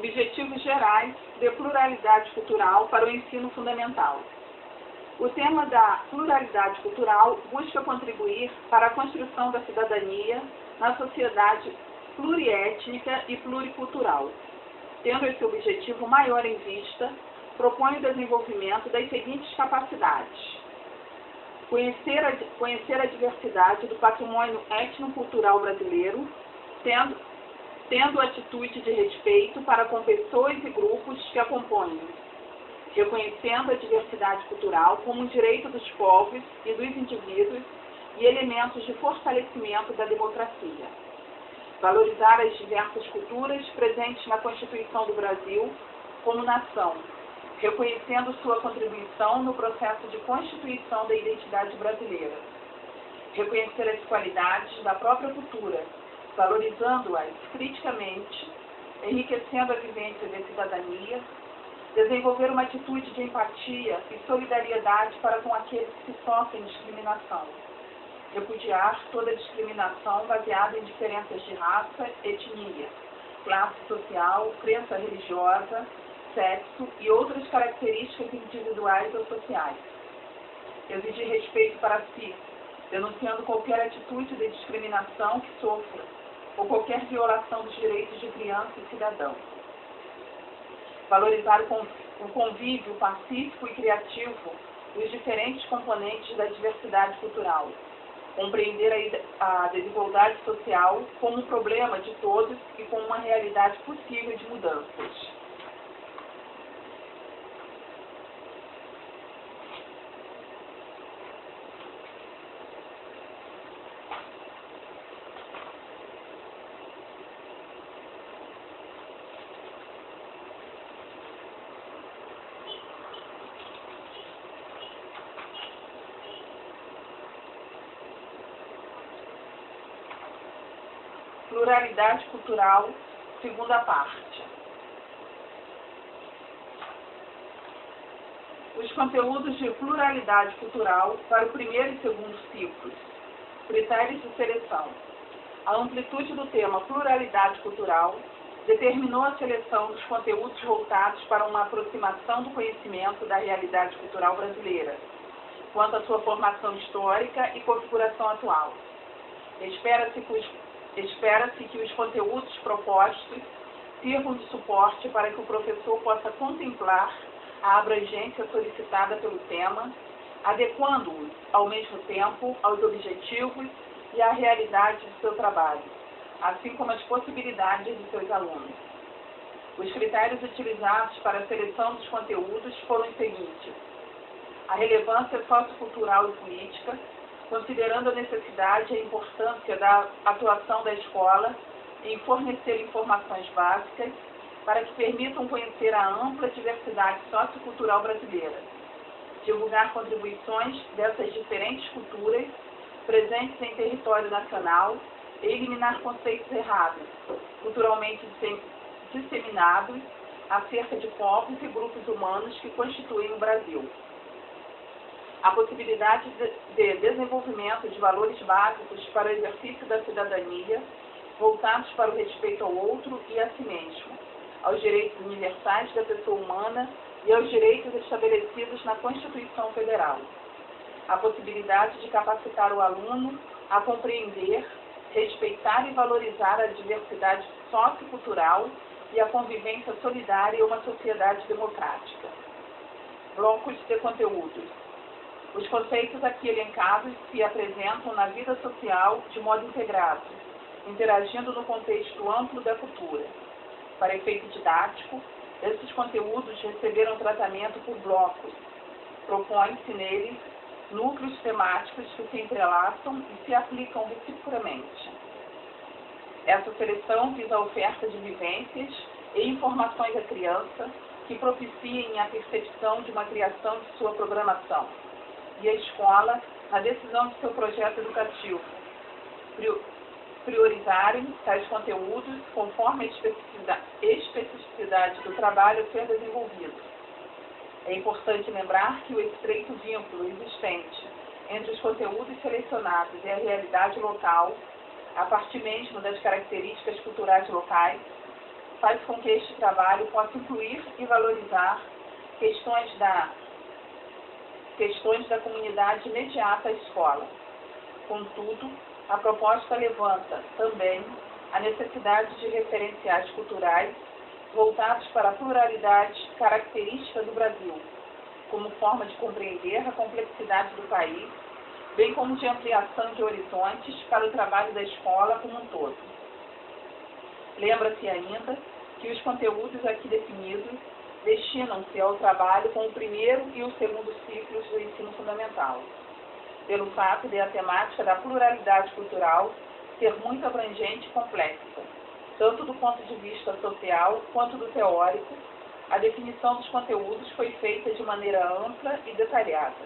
Objetivos gerais de pluralidade cultural para o ensino fundamental. O tema da pluralidade cultural busca contribuir para a construção da cidadania na sociedade pluriétnica e pluricultural. Tendo esse objetivo maior em vista, propõe o desenvolvimento das seguintes capacidades: conhecer a diversidade do patrimônio étnico-cultural brasileiro, tendo atitude de respeito para com pessoas e grupos que a compõem, reconhecendo a diversidade cultural como um direito dos povos e dos indivíduos e elementos de fortalecimento da democracia. Valorizar as diversas culturas presentes na Constituição do Brasil como nação, reconhecendo sua contribuição no processo de constituição da identidade brasileira. Reconhecer as qualidades da própria cultura, valorizando-as criticamente, enriquecendo a vivência da cidadania, desenvolver uma atitude de empatia e solidariedade para com aqueles que sofrem discriminação. Repudiar toda discriminação baseada em diferenças de raça, etnia, classe social, crença religiosa, sexo e outras características individuais ou sociais. Exigir respeito para si, denunciando qualquer atitude de discriminação que sofra, ou qualquer violação dos direitos de criança e cidadão. Valorizar o convívio pacífico e criativo dos diferentes componentes da diversidade cultural. Compreender a desigualdade social como um problema de todos e como uma realidade possível de mudanças. Pluralidade cultural, segunda parte. Os conteúdos de pluralidade cultural para o primeiro e segundo ciclos. Critérios de seleção. A amplitude do tema pluralidade cultural determinou a seleção dos conteúdos voltados para uma aproximação do conhecimento da realidade cultural brasileira, quanto à sua formação histórica e configuração atual. Espera-se que os conteúdos propostos sirvam de suporte para que o professor possa contemplar a abrangência solicitada pelo tema, adequando-os, ao mesmo tempo, aos objetivos e à realidade de seu trabalho, assim como as possibilidades de seus alunos. Os critérios utilizados para a seleção dos conteúdos foram os seguintes: a relevância sociocultural e política, considerando a necessidade e a importância da atuação da escola em fornecer informações básicas para que permitam conhecer a ampla diversidade sociocultural brasileira, divulgar contribuições dessas diferentes culturas presentes em território nacional e eliminar conceitos errados, culturalmente disseminados acerca de povos e grupos humanos que constituem o Brasil. A possibilidade de desenvolvimento de valores básicos para o exercício da cidadania, voltados para o respeito ao outro e a si mesmo, aos direitos universais da pessoa humana e aos direitos estabelecidos na Constituição Federal. A possibilidade de capacitar o aluno a compreender, respeitar e valorizar a diversidade sociocultural e a convivência solidária em uma sociedade democrática. Blocos de conteúdos. Os conceitos aqui elencados se apresentam na vida social de modo integrado, interagindo no contexto amplo da cultura. Para efeito didático, esses conteúdos receberam tratamento por blocos. Propõe-se neles núcleos temáticos que se entrelaçam e se aplicam reciprocamente. Essa seleção visa a oferta de vivências e informações à criança que propiciem a percepção de uma criação de sua programação e a escola na decisão de seu projeto educativo, priorizarem tais conteúdos conforme a especificidade do trabalho a ser desenvolvido. É importante lembrar que o estreito vínculo existente entre os conteúdos selecionados e a realidade local, a partir mesmo das características culturais locais, faz com que este trabalho possa incluir e valorizar questões da comunidade imediata à escola. Contudo, a proposta levanta também a necessidade de referenciais culturais voltados para a pluralidade característica do Brasil, como forma de compreender a complexidade do país, bem como de ampliação de horizontes para o trabalho da escola como um todo. Lembra-se ainda que os conteúdos aqui definidos destinam-se ao trabalho com o primeiro e o segundo ciclos do ensino fundamental, pelo fato de a temática da pluralidade cultural ser muito abrangente e complexa, tanto do ponto de vista social quanto do teórico. A definição dos conteúdos foi feita de maneira ampla e detalhada.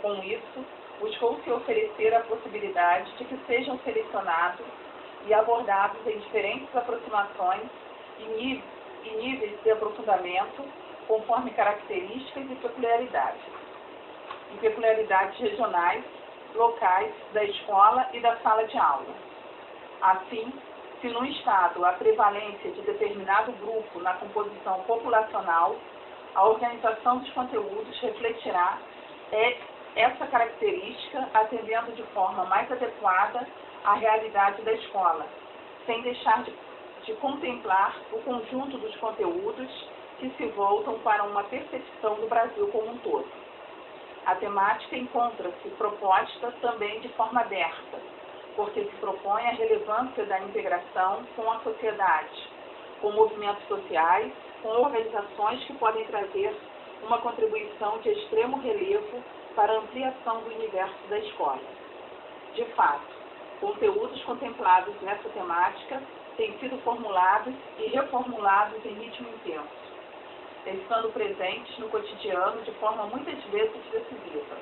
Com isso, buscou-se oferecer a possibilidade de que sejam selecionados e abordados em diferentes aproximações e níveis de aprofundamento, conforme características e peculiaridades regionais, locais, da escola e da sala de aula. Assim, se no Estado há prevalência de determinado grupo na composição populacional, a organização dos conteúdos refletirá essa característica, atendendo de forma mais adequada à realidade da escola, sem deixar de contemplar o conjunto dos conteúdos que se voltam para uma percepção do Brasil como um todo. A temática encontra-se proposta também de forma aberta, porque se propõe a relevância da integração com a sociedade, com movimentos sociais, com organizações que podem trazer uma contribuição de extremo relevo para a ampliação do universo da escola. De fato, conteúdos contemplados nessa temática têm sido formulados e reformulados em ritmo intenso, estando presentes no cotidiano de forma muitas vezes decisiva.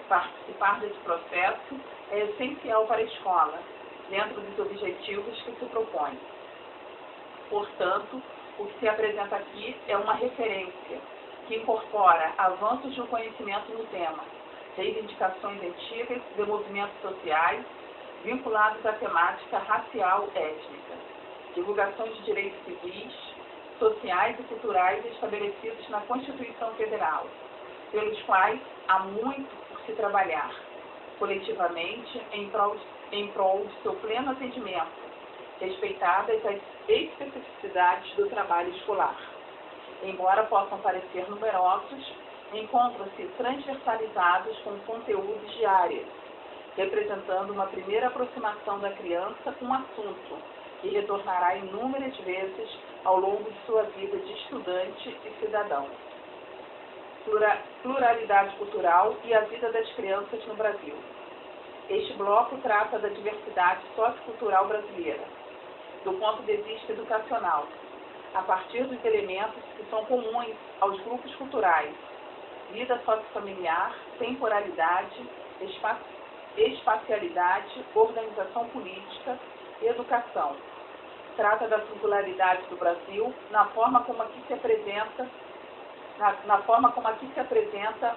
Participar desse processo é essencial para a escola, dentro dos objetivos que se propõe. Portanto, o que se apresenta aqui é uma referência que incorpora avanços no conhecimento no tema, reivindicações antigas de movimentos sociais vinculados à temática racial étnica, divulgações de direitos civis, sociais e culturais estabelecidos na Constituição Federal, pelos quais há muito por se trabalhar, coletivamente, em prol do seu pleno atendimento, respeitadas as especificidades do trabalho escolar. Embora possam parecer numerosos, encontram-se transversalizados com conteúdos de áreas, representando uma primeira aproximação da criança com um assunto que retornará inúmeras vezes ao longo de sua vida de estudante e cidadão. Pluralidade cultural e a vida das crianças no Brasil. Este bloco trata da diversidade sociocultural brasileira, do ponto de vista educacional, a partir dos elementos que são comuns aos grupos culturais: vida sociofamiliar, temporalidade, espacialidade, organização política e educação. Trata da singularidade do Brasil na forma como aqui se apresenta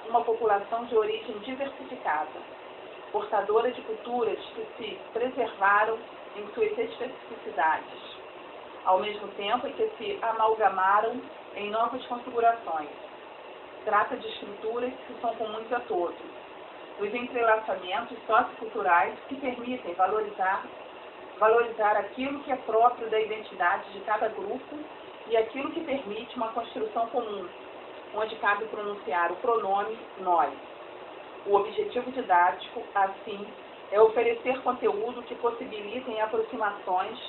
uma população de origem diversificada, portadora de culturas que se preservaram em suas especificidades, ao mesmo tempo em que se amalgamaram em novas configurações. Trata de estruturas que são comuns a todos, os entrelaçamentos socioculturais que permitem valorizar aquilo que é próprio da identidade de cada grupo e aquilo que permite uma construção comum, onde cabe pronunciar o pronome nós. O objetivo didático, assim, é oferecer conteúdo que possibilitem aproximações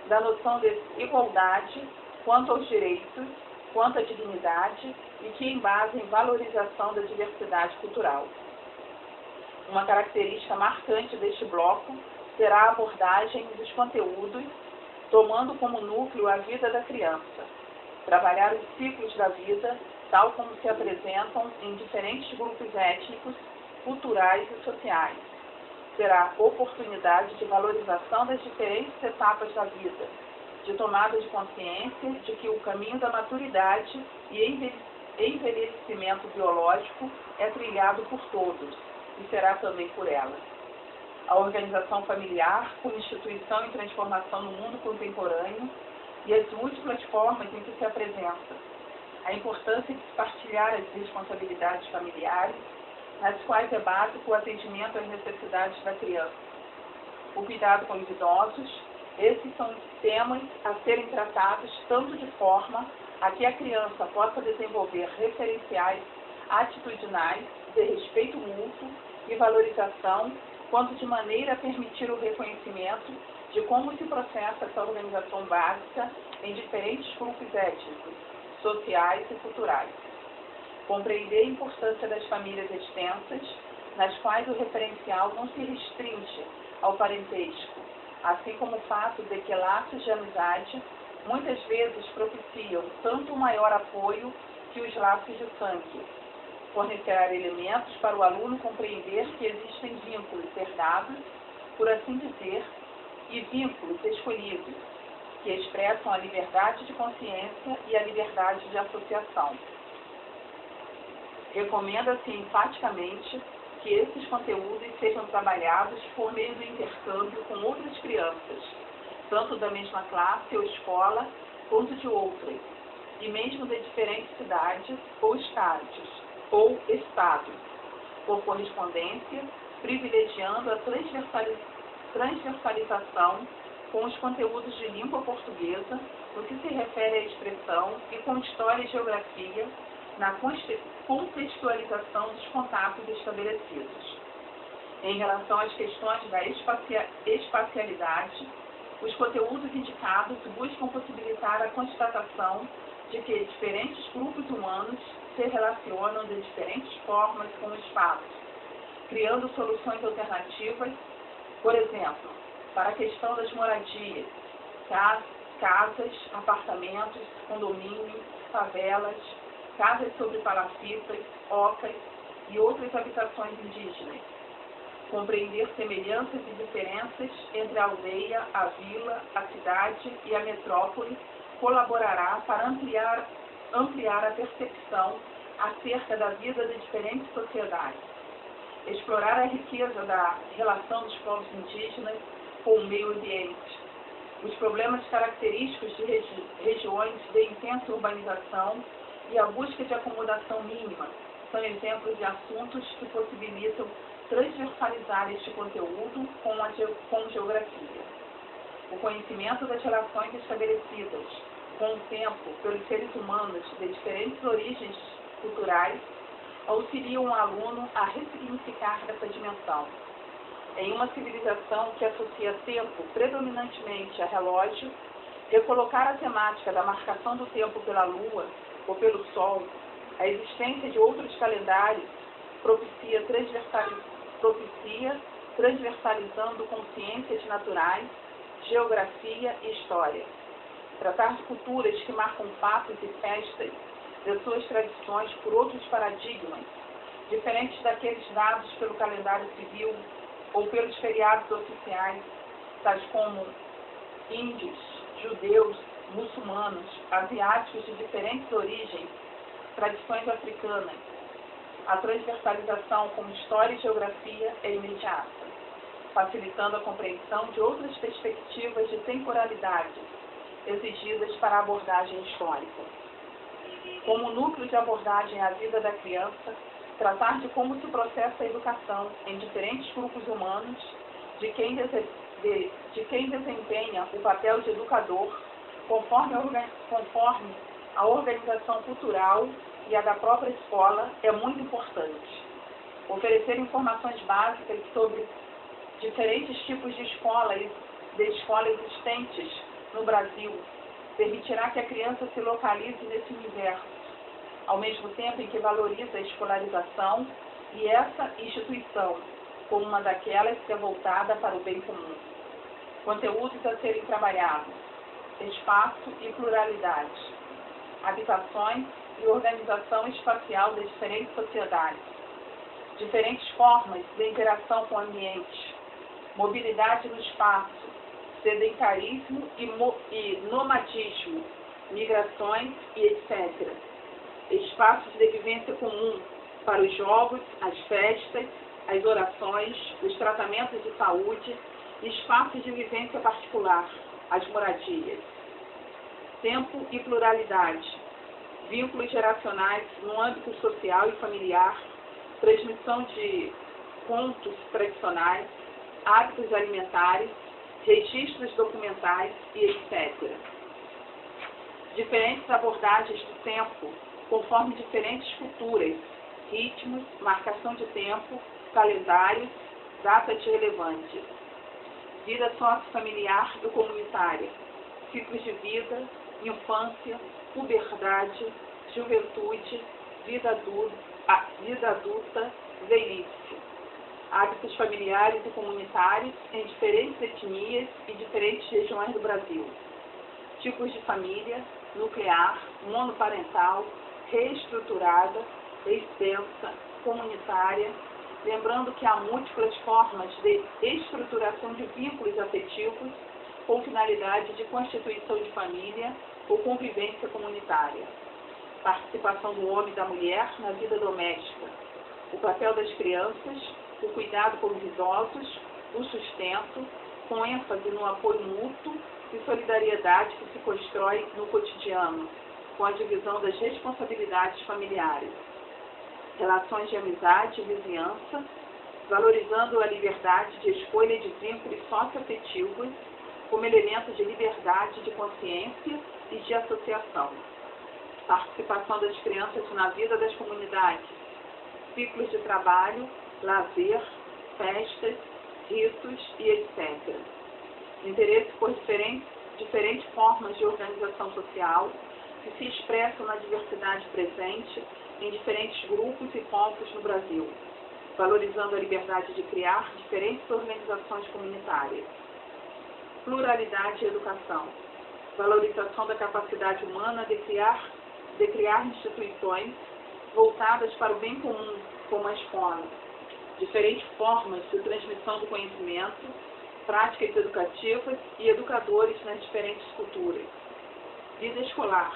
da noção de igualdade quanto aos direitos, quanto à dignidade e que embasem valorização da diversidade cultural. Uma característica marcante deste bloco será a abordagem dos conteúdos, tomando como núcleo a vida da criança, trabalhar os ciclos da vida, tal como se apresentam em diferentes grupos étnicos, culturais e sociais. Será oportunidade de valorização das diferentes etapas da vida, de tomada de consciência de que o caminho da maturidade e envelhecimento biológico é trilhado por todos, e será também por ela. A organização familiar, como instituição em transformação no mundo contemporâneo, e as múltiplas formas em que se apresenta, a importância de se partilhar as responsabilidades familiares, nas quais é básico o atendimento às necessidades da criança. O cuidado com os idosos, esses são temas a serem tratados tanto de forma a que a criança possa desenvolver referenciais atitudinais de respeito mútuo e valorização, quanto de maneira a permitir o reconhecimento de como se processa essa organização básica em diferentes grupos étnicos, sociais e culturais. Compreender a importância das famílias extensas, nas quais o referencial não se restringe ao parentesco, assim como o fato de que laços de amizade muitas vezes propiciam tanto o maior apoio que os laços de sangue. Fornecerá elementos para o aluno compreender que existem vínculos herdados, por assim dizer, e vínculos escolhidos, que expressam a liberdade de consciência e a liberdade de associação. Recomenda-se enfaticamente que esses conteúdos sejam trabalhados por meio do intercâmbio com outras crianças, tanto da mesma classe ou escola, quanto de outras, e mesmo de diferentes cidades ou estados, por correspondência, privilegiando a transversalização com os conteúdos de língua portuguesa, no que se refere à expressão, e com história e geografia, na contextualização dos contatos estabelecidos. Em relação às questões da espacialidade, os conteúdos indicados buscam possibilitar a constatação de que diferentes grupos humanos se relacionam de diferentes formas com o espaço, criando soluções alternativas, por exemplo, para a questão das moradias, casas, apartamentos, condomínios, favelas, casas sobre palafitas, ocas e outras habitações indígenas. Compreender semelhanças e diferenças entre a aldeia, a vila, a cidade e a metrópole colaborará para ampliar a percepção acerca da vida de diferentes sociedades. Explorar a riqueza da relação dos povos indígenas com o meio ambiente. Os problemas característicos de regiões de intensa urbanização e a busca de acomodação mínima são exemplos de assuntos que possibilitam transversalizar este conteúdo com geografia. O conhecimento das relações estabelecidas com o tempo pelos seres humanos de diferentes origens culturais auxilia um aluno a ressignificar essa dimensão. Em uma civilização que associa tempo predominantemente a relógio, recolocar a temática da marcação do tempo pela Lua ou pelo Sol, a existência de outros calendários propicia transversalizando consciências naturais, geografia e história. Tratar de culturas que marcam fatos e festas de suas tradições por outros paradigmas, diferentes daqueles dados pelo calendário civil ou pelos feriados oficiais, tais como índios, judeus, muçulmanos, asiáticos de diferentes origens, tradições africanas. A transversalização com história e geografia é imediata, facilitando a compreensão de outras perspectivas de temporalidade exigidas para a abordagem histórica. Como núcleo de abordagem à vida da criança, tratar de como se processa a educação em diferentes grupos humanos, de quem desempenha o papel de educador, conforme a organização cultural e a da própria escola, é muito importante. Oferecer informações básicas sobre diferentes tipos de escola existentes no Brasil permitirá que a criança se localize nesse universo, ao mesmo tempo em que valoriza a escolarização e essa instituição como uma daquelas que é voltada para o bem comum. Conteúdos a serem trabalhados: espaço e pluralidade, habitações e organização espacial de diferentes sociedades, diferentes formas de interação com o ambiente, mobilidade no espaço, sedentarismo e nomadismo, migrações e etc. Espaços de vivência comum para os jogos, as festas, as orações, os tratamentos de saúde, espaços de vivência particular, as moradias. Tempo e pluralidade, vínculos geracionais no âmbito social e familiar, transmissão de contos tradicionais, hábitos alimentares, registros documentais e etc. Diferentes abordagens do tempo, conforme diferentes culturas, ritmos, marcação de tempo, calendários, datas relevantes. Vida sociofamiliar e comunitária, ciclos de vida, infância, puberdade, juventude, vida adulta, velhice. Hábitos familiares e comunitários em diferentes etnias e diferentes regiões do Brasil. Tipos de família, nuclear, monoparental, reestruturada, extensa, comunitária, lembrando que há múltiplas formas de estruturação de vínculos afetivos com finalidade de constituição de família ou convivência comunitária. Participação do homem e da mulher na vida doméstica. O papel das crianças, o cuidado com os idosos, o sustento, com ênfase no apoio mútuo e solidariedade que se constrói no cotidiano, com a divisão das responsabilidades familiares. Relações de amizade e vizinhança, valorizando a liberdade de escolha de vínculos socioafetivos como elemento de liberdade de consciência e de associação. Participação das crianças na vida das comunidades, ciclos de trabalho, lazer, festas, ritos e etc. Interesse por diferentes formas de organização social que se expressam na diversidade presente em diferentes grupos e povos no Brasil, valorizando a liberdade de criar diferentes organizações comunitárias. Pluralidade e educação, valorização da capacidade humana de criar instituições voltadas para o bem comum, como a escola, diferentes formas de transmissão do conhecimento, práticas educativas e educadores nas diferentes culturas. Vida escolar,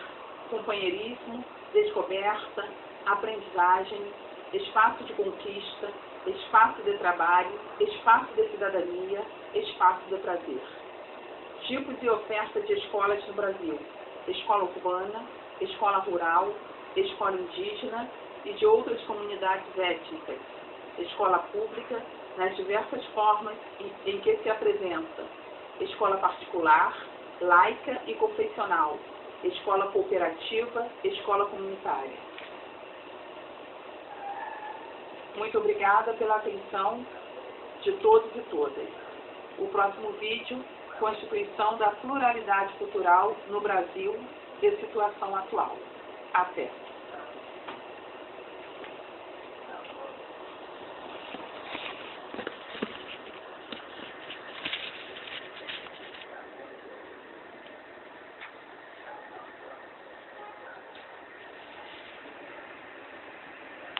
companheirismo, descoberta, aprendizagem, espaço de conquista, espaço de trabalho, espaço de cidadania, espaço de prazer. Tipos e ofertas de escolas no Brasil: escola urbana, escola rural, escola indígena e de outras comunidades étnicas. Escola pública, nas diversas formas em que se apresenta. Escola particular, laica e confessional. Escola cooperativa, escola comunitária. Muito obrigada pela atenção de todos e todas. O próximo vídeo, Constituição da Pluralidade Cultural no Brasil e Situação Atual. Até!